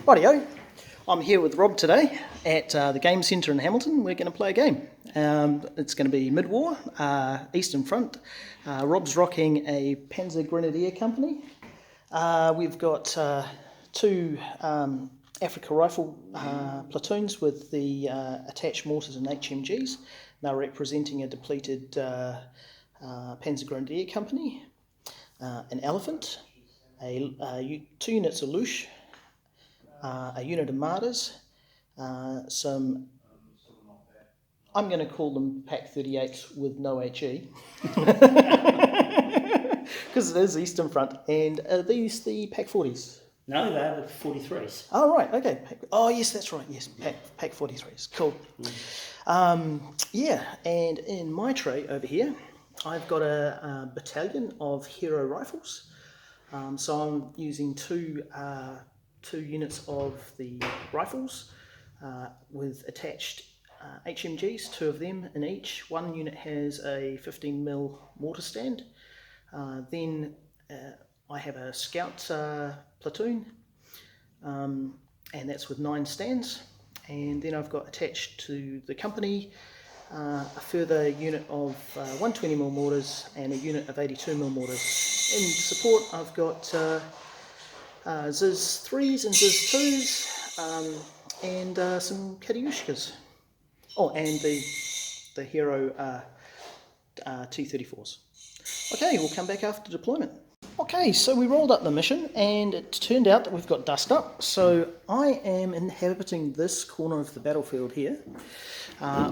Rightio, I'm here with Rob today at the Game Centre in Hamilton. We're going to play a game. It's going to be mid-war, Eastern Front. Rob's rocking a Panzer Grenadier Company. We've got two Africa Rifle platoons with the attached mortars and HMGs. They're representing a depleted Panzer Grenadier Company, an Elephant, two units of Luch, a unit of mortars, some, I'm going to call them Pack 38s with no HE, because it is Eastern Front, and are these the Pack 40s? No, they're the 43s. Oh, right, okay. Oh, yes, that's right, yes, Pack 43s, cool. Yeah, and in my tray over here, I've got a battalion of Hero rifles. So I'm using two units of the rifles with attached HMGs, two of them in each. One unit has a 15mm mortar stand. Then I have a scout platoon, and that's with 9 stands. And then I've got attached to the company a further unit of 120mm mortars and a unit of 82mm mortars. In support I've got Zis-3s and Ziz-2s and some Katyushkas. Oh, and the Hero T34s. Okay, we'll come back after deployment. Okay, so we rolled up the mission and it turned out that we've got dust up. So I am inhabiting this corner of the battlefield here,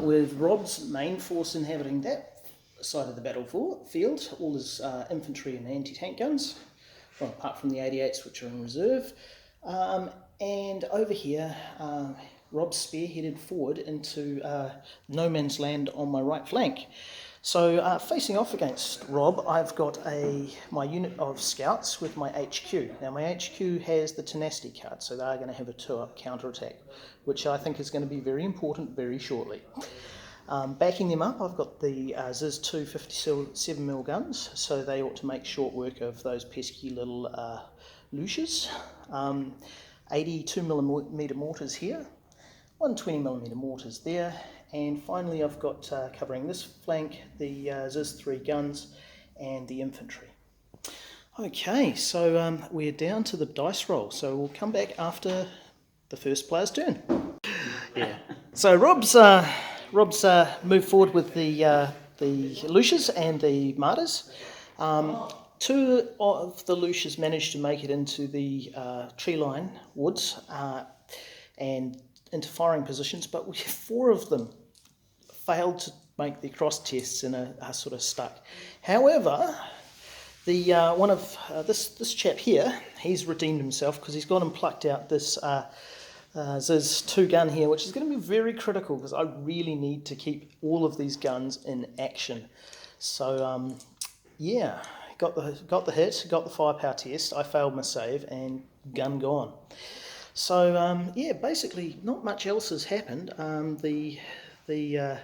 with Rob's main force inhabiting that side of the battlefield, all his infantry and anti-tank guns, well, apart from the 88s which are in reserve. And over here, Rob's spearheaded forward into no man's land on my right flank. So facing off against Rob, I've got my unit of scouts with my HQ. Now my HQ has the tenacity card, so they're going to have a 2-up counter-attack, which I think is going to be very important very shortly. Backing them up, I've got the Zis-2 57mm guns, so they ought to make short work of those pesky little Luches. 82mm mortars here, 120mm mortars there, and finally I've got covering this flank the Ziz-3 guns and the infantry. Okay, so we're down to the dice roll, so we'll come back after the first player's turn. Yeah. So Rob's moved forward with the Luches and the mortars. Two of the Luches managed to make it into the tree line woods and into firing positions, but 4 of them failed to make the cross tests and are sort of stuck. However, the one of this chap here, he's redeemed himself because he's gone and plucked out this Ziz-2 gun here, which is going to be very critical because I really need to keep all of these guns in action. So yeah, got the hit, got the firepower test. I failed my save and gun gone. So yeah, basically not much else has happened. The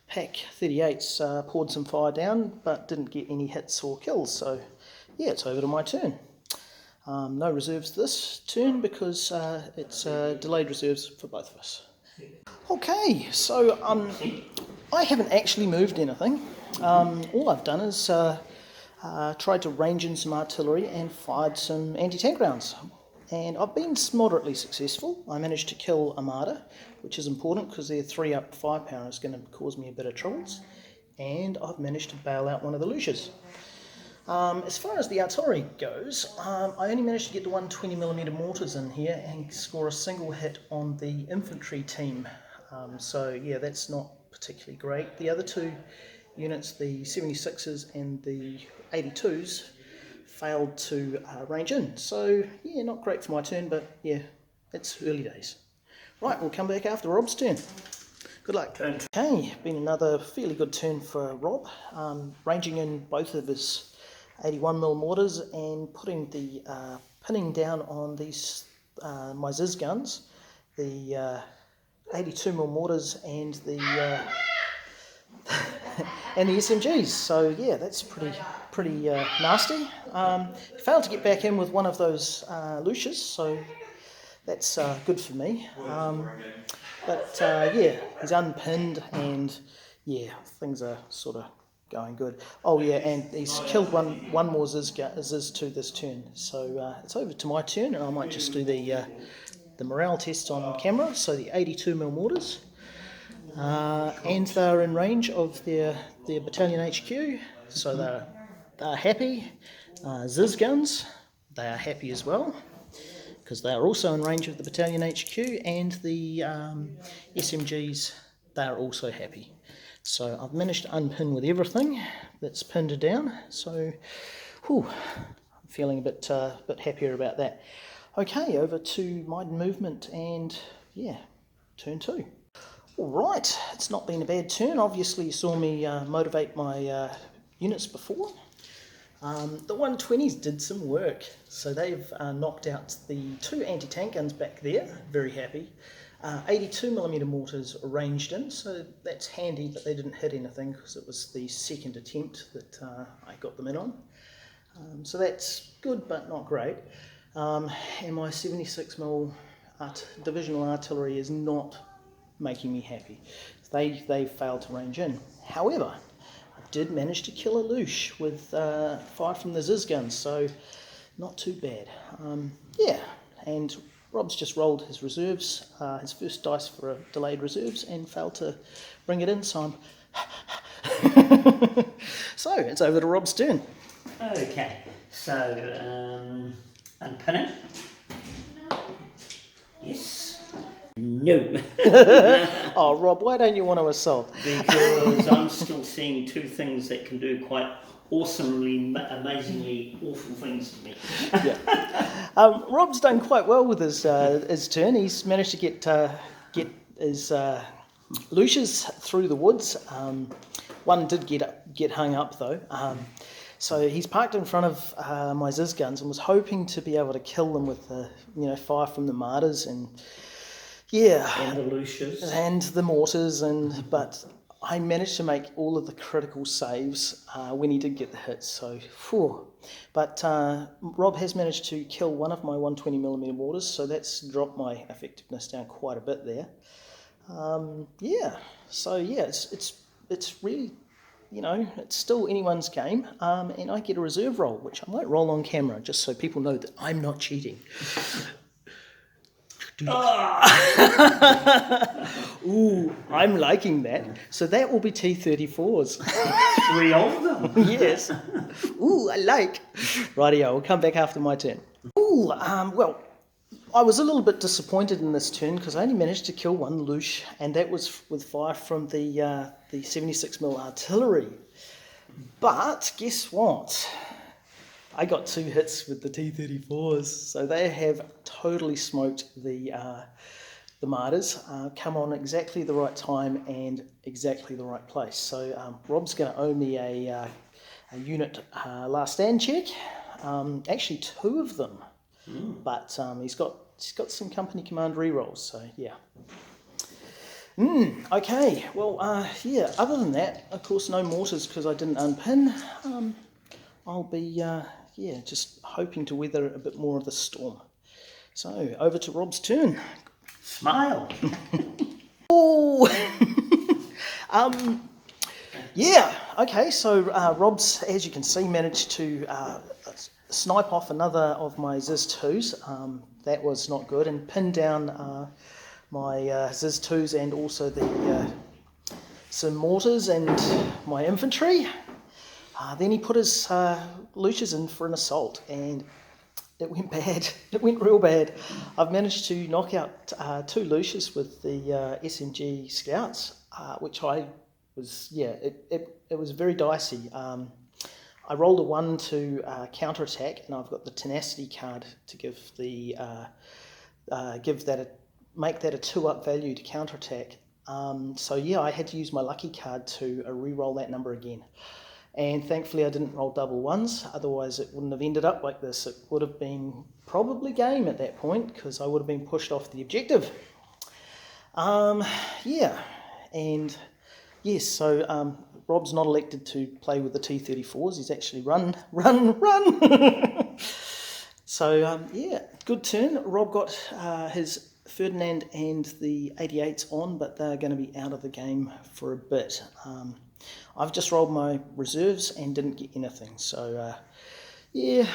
Pack 38s poured some fire down, but didn't get any hits or kills. So yeah, it's over to my turn. No reserves this turn because it's delayed reserves for both of us. Okay, so I haven't actually moved anything. All I've done is tried to range in some artillery and fired some anti-tank rounds. And I've been moderately successful. I managed to kill a mortar, which is important because their 3-up firepower is going to cause me a bit of troubles. And I've managed to bail out one of the Luches. As far as the artillery goes, I only managed to get the 120mm mortars in here and score a single hit on the infantry team. So yeah, that's not particularly great. The other 2 units, the 76s and the 82s, failed to range in. So yeah, not great for my turn, but yeah, it's early days. Right, we'll come back after Rob's turn. Good luck. Okay, been another fairly good turn for Rob, ranging in both of his 81mm mortars and putting the pinning down on these my Ziz guns, the 82mm mortars and the and the SMGs. So yeah, that's pretty nasty. Failed to get back in with one of those Luches, so that's good for me. Yeah, he's unpinned, and yeah, things are sort of going good. Oh yeah, and he's killed one more Ziz-2 this turn. So it's over to my turn, and I might just do the morale test on camera. So the 82mm mortars, and they're in range of their battalion HQ, so they're happy. Ziz guns, they are happy as well, because they are also in range of the battalion HQ, and the SMGs, they are also happy. So I've managed to unpin with everything that's pinned down, so I'm feeling a bit happier about that. Okay, over to my movement, and yeah, turn 2. Alright, it's not been a bad turn. Obviously you saw me motivate my units before. The 120s did some work, so they've knocked out the 2 anti-tank guns back there, very happy. 82mm mortars ranged in, so that's handy, but they didn't hit anything because it was the second attempt that I got them in on. So that's good, but not great. And my 76mm divisional artillery is not making me happy. They failed to range in. However, I did manage to kill a Luch with 5 from the Ziz guns, so not too bad. Yeah, and Rob's just rolled his reserves, his first dice for delayed reserves, and failed to bring it in, so I'm... So, it's over to Rob's turn. Okay, so unpin it. Yes. No. Oh, Rob, why don't you want to assault? Because I'm still seeing 2 things that can do quite awesomely, amazingly awful things to me. Yeah. Rob's done quite well with his turn. He's managed to get his Luches through the woods. One did get hung up though. So he's parked in front of my Ziz guns and was hoping to be able to kill them with the fire from the mortars and And the Luches. and the mortars, but I managed to make all of the critical saves when he did get the hits. So, but Rob has managed to kill one of my 120mm mortars, so that's dropped my effectiveness down quite a bit there. It's really, it's still anyone's game, and I get a reserve roll, which I might roll on camera just so people know that I'm not cheating. Ooh, I'm liking that. So that will be T34s. 3 of them. Yes. Ooh, I like. Rightio, we'll come back after my turn. Ooh, well, I was a little bit disappointed in this turn because I only managed to kill one Luch, and that was with fire from the 76mm artillery. But guess what? I got 2 hits with the T34s, so they have totally smoked the mortars, come on exactly the right time and exactly the right place. So Rob's going to owe me a unit last stand check, actually 2 of them, but he's got some company command rerolls, so yeah. Okay, well, other than that, of course, no mortars because I didn't unpin. I'll be, just hoping to weather a bit more of the storm. So, over to Rob's turn. Smile. Oh! Okay, so Rob's, as you can see, managed to snipe off another of my Ziz-2s. That was not good, and pin down my Ziz-2s and also some mortars and my infantry. Then he put his Luches in for an assault, and it went bad. It went real bad. I've managed to knock out 2 Luches with the SMG Scouts, which I was, it was very dicey. I rolled a 1 to counterattack, and I've got the tenacity card to give make that a 2-up value to counterattack. I had to use my lucky card to re-roll that number again. And thankfully I didn't roll double 1s, otherwise it wouldn't have ended up like this. It would have been probably game at that point because I would have been pushed off the objective. Rob's not elected to play with the T34s. He's actually run. So yeah, good turn. Rob got his Ferdinand and the 88s on, but they're going to be out of the game for a bit. I've just rolled my reserves and didn't get anything, so yeah,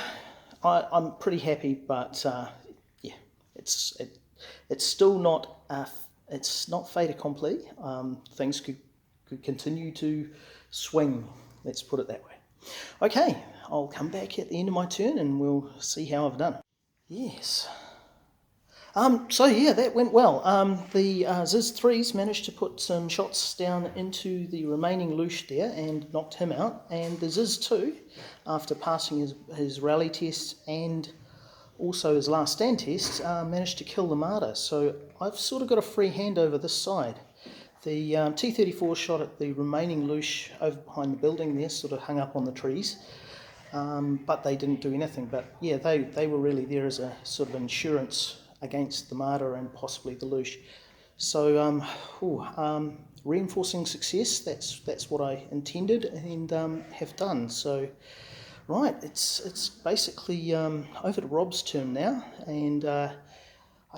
I'm pretty happy, but yeah, it's still not it's not fait accompli. Things could continue to swing, let's put it that way. Okay, I'll come back at the end of my turn and we'll see how I've done. Yes. So yeah, that went well. The Ziz-3s managed to put some shots down into the remaining Luch there and knocked him out. And the Zis-2, after passing his rally test and also his last stand test, managed to kill the martyr. So I've sort of got a free hand over this side. The T34 shot at the remaining Luch over behind the building there, sort of hung up on the trees. But they didn't do anything. But yeah, they were really there as a sort of insurance against the martyr and possibly the Luch. So reinforcing success, that's what I intended and have done. So right, it's basically over to Rob's turn now, and I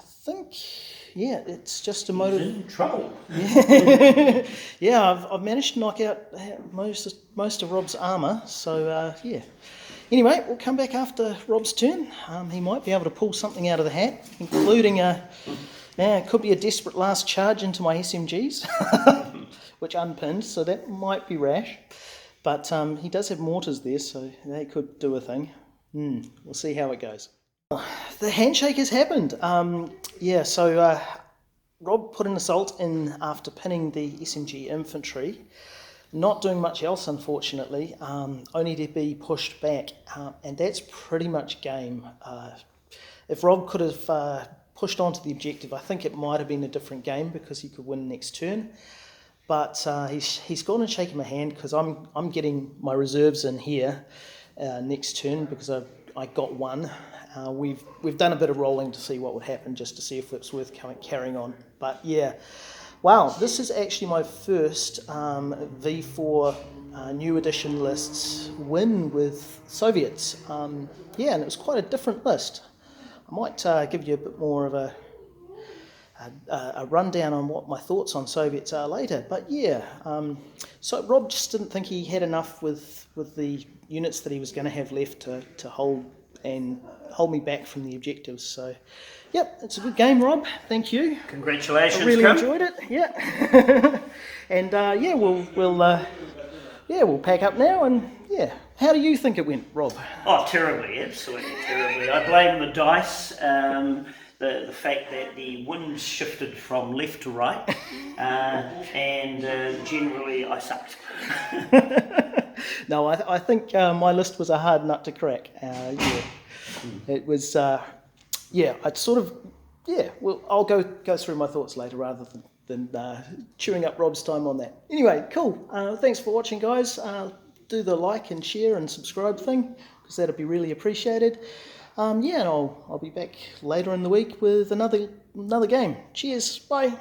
think yeah, it's just a motive. He's in trouble. Yeah, yeah, I've managed to knock out most of Rob's armour, so yeah. Anyway, we'll come back after Rob's turn. He might be able to pull something out of the hat, including it could be a desperate last charge into my SMGs, which unpinned, so that might be rash. But he does have mortars there, so they could do a thing. We'll see how it goes. The handshake has happened. Yeah, so Rob put an assault in after pinning the SMG infantry. Not doing much else, unfortunately, only to be pushed back, and that's pretty much game. If Rob could have pushed on to the objective, I think it might have been a different game because he could win next turn. But he's gone and shaken my hand because I'm getting my reserves in here next turn because I got one. We've done a bit of rolling to see what would happen, just to see if it's worth carrying on. But yeah. Wow, this is actually my first V4 new edition lists win with Soviets. Yeah, and it was quite a different list. I might give you a bit more of a rundown on what my thoughts on Soviets are later. But yeah, so Rob just didn't think he had enough with the units that he was going to have left to hold me back from the objectives. So yep, it's a good game, Rob. Thank you. Congratulations. I really enjoyed it. Yeah. And yeah, we'll pack up now. And yeah, how do you think it went, Rob? Oh, terribly, absolutely terribly. I blame the dice. The fact that the wind shifted from left to right, and generally I sucked. No, I think my list was a hard nut to crack. Yeah, it was. Yeah, I'd sort of. Yeah, well, I'll go through my thoughts later rather than chewing up Rob's time on that. Anyway, cool. Thanks for watching, guys. Do the like and share and subscribe thing because that'd be really appreciated. Yeah, and I'll be back later in the week with another game. Cheers. Bye.